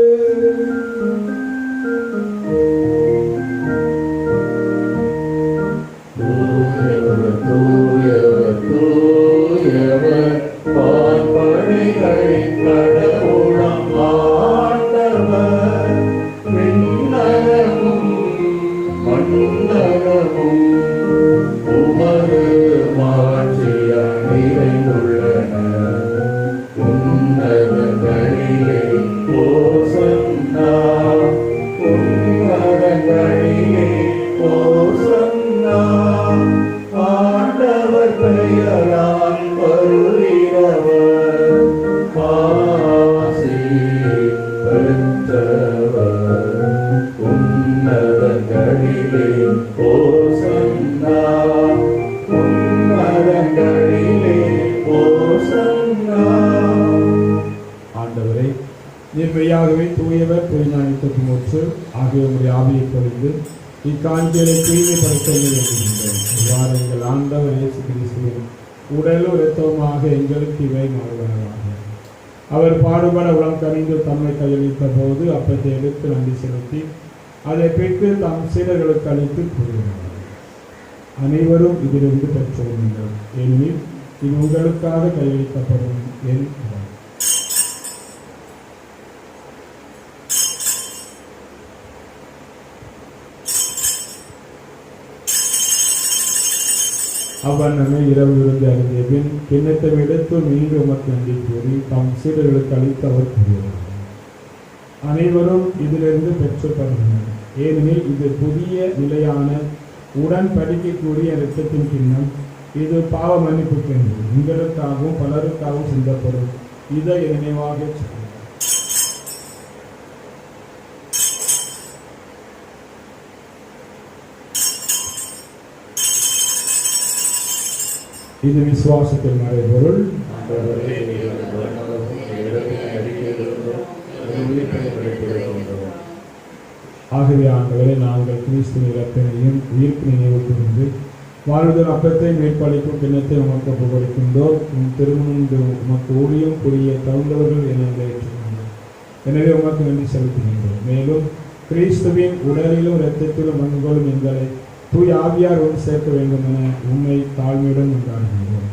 Speaker 1: ஆண்டவரே, நிர்மையாகவே தூயவர் தூய்ஞானித்துவம் ஒற்று ஆகிய உடைய ஆவியை பொழிந்து இக்காஞ்சியலை தூய்மைப்படுத்த வேண்டுகின்றோம். இவ்வாறு எங்கள் ஆண்டவர் இயேசு கிறிஸ்துவின் உடலும் இரத்தமாக எங்களுக்கு இவை மாறுவனவாக. அவர் பாடுபட உளம் கனிந்து தம்மை கையளித்த போது அப்பத்தை எடுத்து நன்றி செலுத்தி அதை பெற்று தம் சீடர்களுக்கு அளித்து கூறுகிறார், அனைவரும் இதிலிருந்து பெற்றுள்ளனர், ஏனெனில் இது உங்களுக்காக கையளிக்கப்படும் என் உடல். அவ்வண்ணமே இரவு இருந்து அறிந்த பின் கிண்ணத்தை எடுத்து மீண்டும் உமக்கு நன்றி கூறி தம் சீடர்களுக்கு அளித்து அவர் கூறுகிறார், அனைவரும் இதிலிருந்து பெற்றுப்படுகின்றனர், ஏனெனில் இது புதிய நிலையான உடன்படிக்கைக்குரிய இரத்தத்தின் கிண்ணம். இது பாவ மன்னிப்புக்கென்று உங்களுக்காகவும் பலருக்காகவும் சிந்தப்படும். இதை நினைவாக செய்யுங்கள். இது விசுவாசத்தின் மறைபொருள். ஆகவே ஆண்டவரை நாங்கள் கிறிஸ்துவின் இறப்பினையும் உயிர்ப்பு நினைவு கூர்ந்து வாழ்தல் அப்பத்தை மேற்பளிக்கும் கிண்ணத்தை உமக்கு ஒப்புக்கொடுக்கின்றோம். உன் திருமணம் உமக்கு ஊழியம் புரிய தகுந்தவர்கள் என ஏற்றுக்கொண்டோம். எனவே உமக்கு நன்றி செலுத்துகின்றோம். மேலும் கிறிஸ்துவின் உடலிலும் இரத்தத்திலும் பங்குகளும் எங்களை தூய் ஆவியார் ஒன்று சேர்க்க வேண்டும் என உண்மை தாழ்மையுடன் கொண்டாடுகின்றோம்.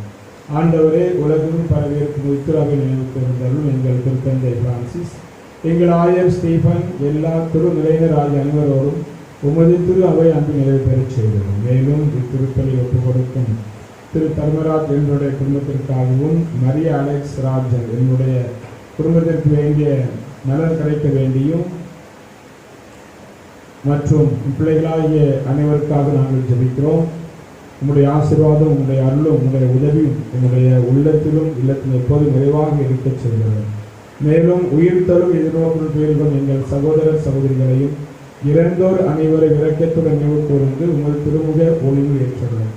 Speaker 1: ஆண்டவரே, உலகம் பரவியிருக்கும் உத்திராவை நினைவு கூர்ந்தாலும் எங்கள் திருத்தந்தை பிரான்சிஸ், எங்கள் ஆயர் ஸ்டீபன், எல்லா திருநிலையினர் ஆகிய அனைவரோடும் உமது திரு அவை அன்பு நிறைவு பெறச் செய்கிறோம். மேலும் இத்திருப்பலி ஒப்புக் கொடுக்கும் திரு தர்மராஜ் என்னுடைய குடும்பத்திற்காகவும் மரியா அலெக்ஸ் ராஜன் என்னுடைய குடும்பத்திற்கு வேண்டிய நலன் கிடைக்க வேண்டியும் மற்றும் பிள்ளைகளாகிய அனைவருக்காக நாங்கள் ஜெபிக்கிறோம். உங்களுடைய ஆசீர்வாதம், உங்களுடைய அருளும், உங்களுடைய உதவியும் என்னுடைய உள்ளத்திலும் இல்லத்திலும் எப்போதும் நிறைவாக இருக்கச் செய்கிறது. மேலும் உயிர் தரும் எதிர்நோக்கும் பேர்களும் எங்கள் சகோதர சகோதரிகளையும் இறந்தோர் அனைவரை இரக்கத்துடன் நினைவு கூர்ந்து உங்கள் திருமுக ஒளிவு ஏற்றுள்ளோம்.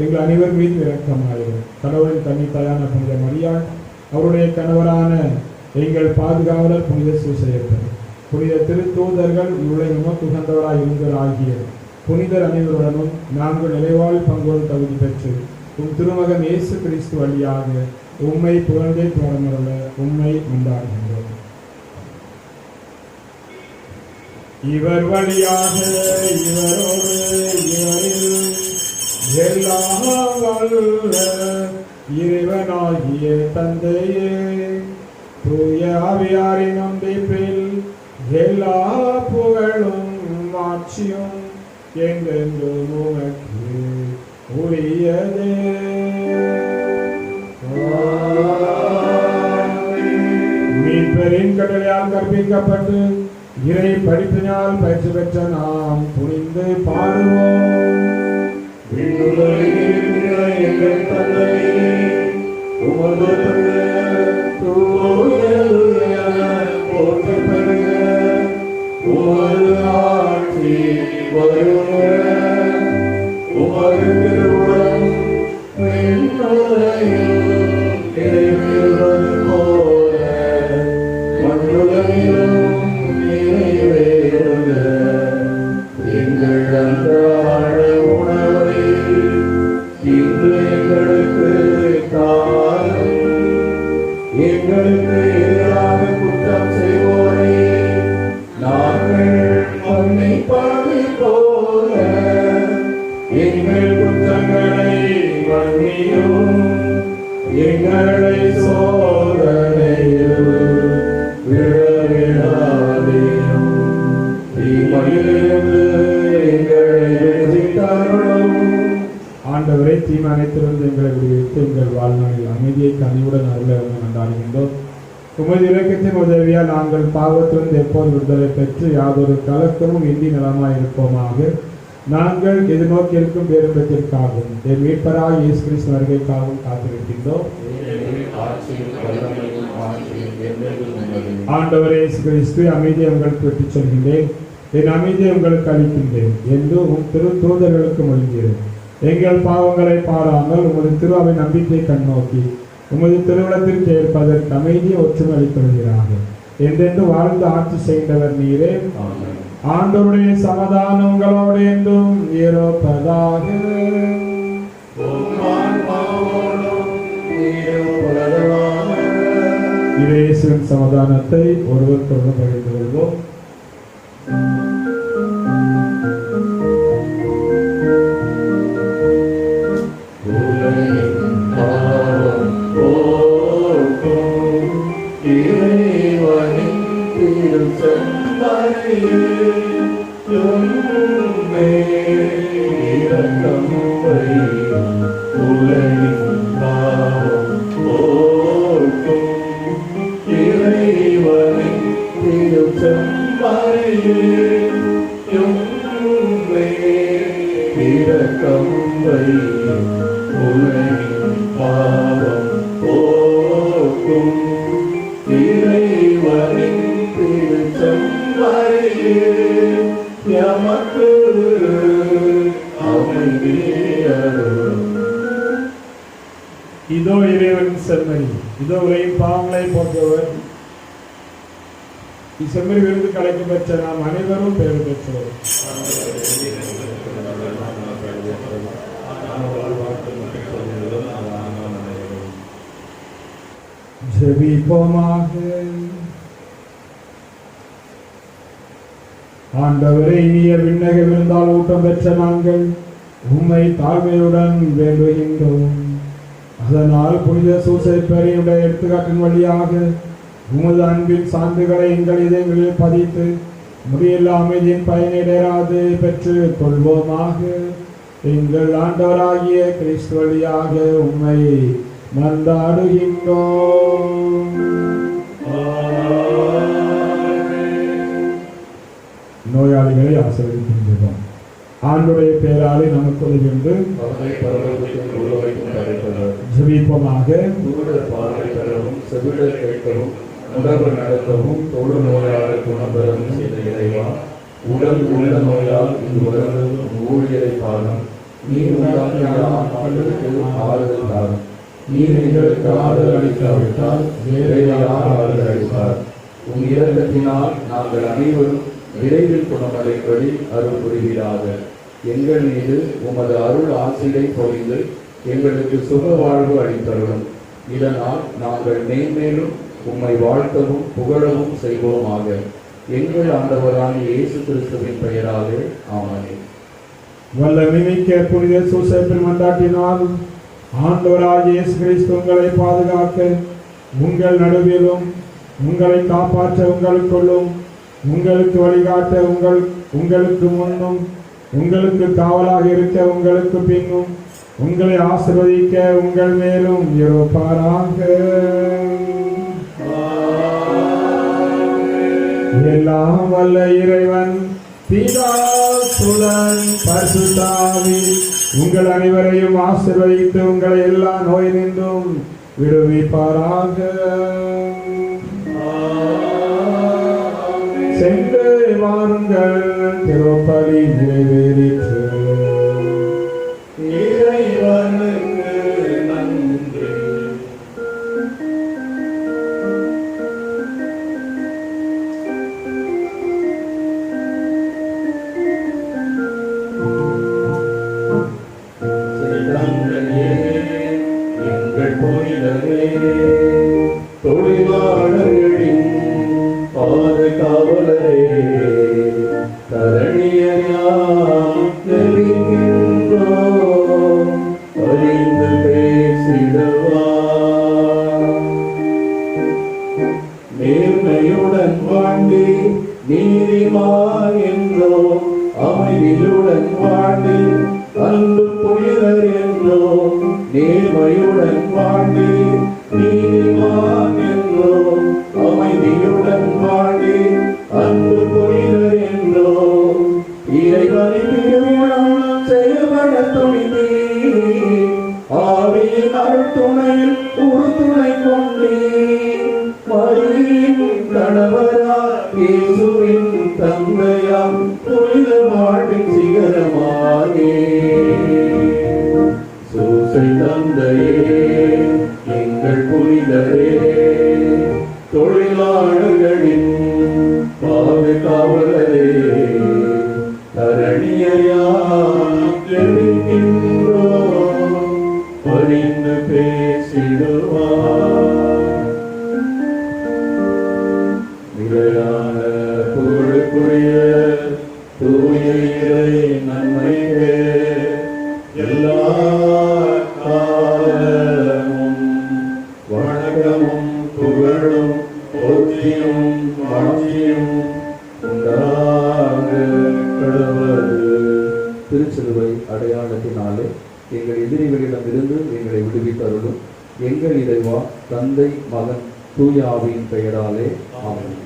Speaker 1: எங்கள் அனைவர் மீது இரக்கமாயிரும். கடவுளின் கன்னித்தாயான புனித மரியாள், அவருடைய கணவரான எங்கள் பாதுகாவலர் புனித சூசையப்பர், புனித திருத்தூதர்கள், இவளை உமக்கு உகந்தவராய் இருந்தவர் ஆகிய புனிதர் அனைவருடனும் நாங்கள் நிலைவாழ் பங்கோடு தகுதி பெற்று உம் திருமகன் இயேசு கிறிஸ்து வழியாக உம்மை புகழ்ந்தே புகழமருள உம்மை கொண்டாடுகின்றோம். இவர் வழியாக இவரோடு இவரில் எல்லாம் வல்ல இறைவனாகிய தந்தையே, தூய ஆவியாரின் ஒன்றிப்பில் எல்லா புகழும் மாட்சியும் என்றென்றும் உமக்கு உரியதே. மீட்பரின் கட்டளையால் கற்பிக்கப்பட்டு இறை படிப்பினால் பயிற்சி பெற்ற நாம் துணிந்து பாடுவோம்.
Speaker 4: எங்கள் தந்தையே, உமது போற்றப் பெறுக. உமது ஆட்சி வருக. உமது திருவுளம் விண்ணுலகில் நிறைவேறுவது போல மண்ணுலகிலும் நிறைவேறுக. எங்கள் அன்றாட உணவை இன்று எங்களுக்கு தாரும். எங்களுக்கு எதிராக குற்றம் செய்வோரை நாங்கள் மன்னிப்பது போல எங்கள் குற்றங்களை மன்னியும். எங்களை சோதனையில் விழவிடாதேயும். தீமையிலிருந்து எங்களை விடுவித்தருளும்.
Speaker 1: ஆண்டவரை தீமை அனைத்திலிருந்து எங்களை விடுவித்து எங்கள் வாழ்நாளில் அமைதியை கனிவுடன் அருள கொண்டாடுகின்றோம். உமது இரக்கத்தின் உதவியால் நாங்கள் பாவத்திலிருந்து எப்போது விடுதலை பெற்று யாதொரு கலக்கமும் இன்றி நலமாய் இருப்போமாக. நாங்கள் எதிர்நோக்கி இருக்கும் பேருந்தத்திற்காகவும் என் மீட்பராய் இயேசு கிறிஸ்து வருகைக்காகவும் காத்திருக்கின்றோம். ஆண்டவரே இயேசு கிறிஸ்து, அமைதியை உங்களுக்கு விட்டுச் சொல்கின்றேன், என் அமைதியை உங்களுக்கு அளிக்கின்றேன் என்று உம் திரு தூதர்களுக்கு மொழிகிறேன். எங்கள் பாவங்களை பாராமல் உமது திரு அவை நம்பிக்கை கண்ணோக்கி உமது திருவிழத்திற்கு ஏற்பதற்கு அமைதியை ஒற்றுமை அளிக்கொள்கிறாங்க. என்றென்று வாழ்ந்து ஆட்சி செய்தவர் நீரே. ஆண்டவருடைய சமாதானம் உங்களோடு என்றும் இருப்பதாக. இயேசுவின் சமாதானத்தை ஒருவருக்கொருவர் பகிர்ந்து கொள்வோம். இதோ இறைவனின் செம்மறி, இதோ உரையும் பாவங்களை போன்றவர். இச்செம்மறி விருது கலைக்கு பெற்ற நாம் அனைவரும் பெயர் பெற்றோர். ஜெபிப்போமாக. ஆண்டவரே, இனிய விண்ணக விருந்தால் ஊட்டம் பெற்ற நாங்கள் உம்மை தாழ்மையுடன் வேண்டுகின்றோம். அதனால் புனித சூசைப்பெரியுடைய எடுத்துக்காட்டின் வழியாக உமது அன்பின் சான்றுகளை எங்கள் இதயங்களில் பதித்து முடியல்ல அமைதியின் பயனிடையாது பெற்று கொள்வோமாக. எங்கள் ஆண்டவராகிய கிறிஸ்து வழியாக உம்மை மன்றாடுகின்றோம். நோயாளிகளை ஆசீர்வதிக்கின்றோம். ஆண்டுடைய பெயராலே நமக்கு உதவியுண்டு. ஜெபிப்போமாக.
Speaker 4: உணர்வு நடத்தவும் தொழு நோயாளர் குணம்பெறவும் செய்த இறைவா, உடல் உள்ள நோயால் இது உலகம் ஊழியரை பாடும். நீர் உண்டாக்கிற்கு ஆறுதல் தாரும். நீர் எங்களுக்கு ஆறுதல் அளிக்காவிட்டால் வேறு யார் ஆறுதல் அளிப்பார்? உன் இரக்கத்தினால் நாங்கள் அனைவரும் விரைவில் குணமடைப்படி அருள் புரிவீராக. எங்கள் மீது உமது அருள் ஆசிரை பொழிந்து
Speaker 2: எங்களுக்கு சுக வாழ்வு அளித்தருளும். இதனால் நாங்கள் மேன்மேலும் உம்மை வாழ்த்தவும் புகழவும் செய்வோமாக. எங்கள் ஆண்டவரான இயேசு கிறிஸ்துவின் பெயராலே ஆமென்.
Speaker 1: வல்லமைமிக்க புனித சூசைப்பில் மன்றாட்டினால் ஆண்டவராகிய இயேசு கிறிஸ்து உங்களை பாதுகாக்க, உங்கள் நடுவிலும் உங்களை காப்பாற்ற உங்களுக்குள்ளும் உங்களுக்கு வழிகாட்ட உங்களுக்கு முன்னும் உங்களுக்கு காவலாக இருக்க உங்களுக்கு பின்னும் உங்களை ஆசீர்வதிக்க உங்கள் மேலும் இருப்பாராக. எல்லாம் வல்ல இறைவன் பிதா சுதன் பரிசுத்த ஆவி உங்கள் அனைவரையும் ஆசீர்வதித்து உங்களை எல்லா நோய் நின்றும் விடுவிப்பாராக. சென்று வாருங்கள், திருப்பலி நிறைவேறிற்று.
Speaker 2: இறைவனுக்கு நன்றி. எங்கள் புனிதரே, தொழிலாளர்களின் பாதுகாவலரே, தரணியாம் நெருங்கின்றோம் அறிந்து பேசிடவா. நேர்மையுடன் வாழ்ந்து நீதிமான் என்றோம், அமைதியுடன் வாழ்ந்து அன்பு புனிதர் என்றோம். நேர்மையுடன் வாழ்ந்து நீதிமான் என்றோம், அமைதியுடன் வாழ்ந்து அன்பு புனிதர் என்றோம். இறைவனின் திருமணம் செயல்பட துணிந்தீர், ஆவியின் அருள் துணையில் ஒரு துணை கொண்டீர். மரியின் கணவரார் இயேசுவின் தந்தையாம் புனித வாழ்வின் சிகரமானே. சூசை தந்தையே, எங்கள் புனிதரே, தொழிலாளர்களின் பாதுகாவலரே, தரணியாம் ஜெபிக்கின்றோம் பரிந்து பேசிடுவார். நிலையான புகழுக்குரிய தூய இறை நன்மையே எல்லா காலமும் வணக்கமும் புகழும் போற்றியும் மாட்சியும் உண்டாக கடவுளது. திருச்சிலுவை அடையாளத்தினாலே எங்கள் எதிரிகளிடமிருந்து எங்களை விடுவித்தருளும். எங்கள் இறைவா, தந்தை, மகன், தூய ஆவியின் பெயராலே ஆமென்.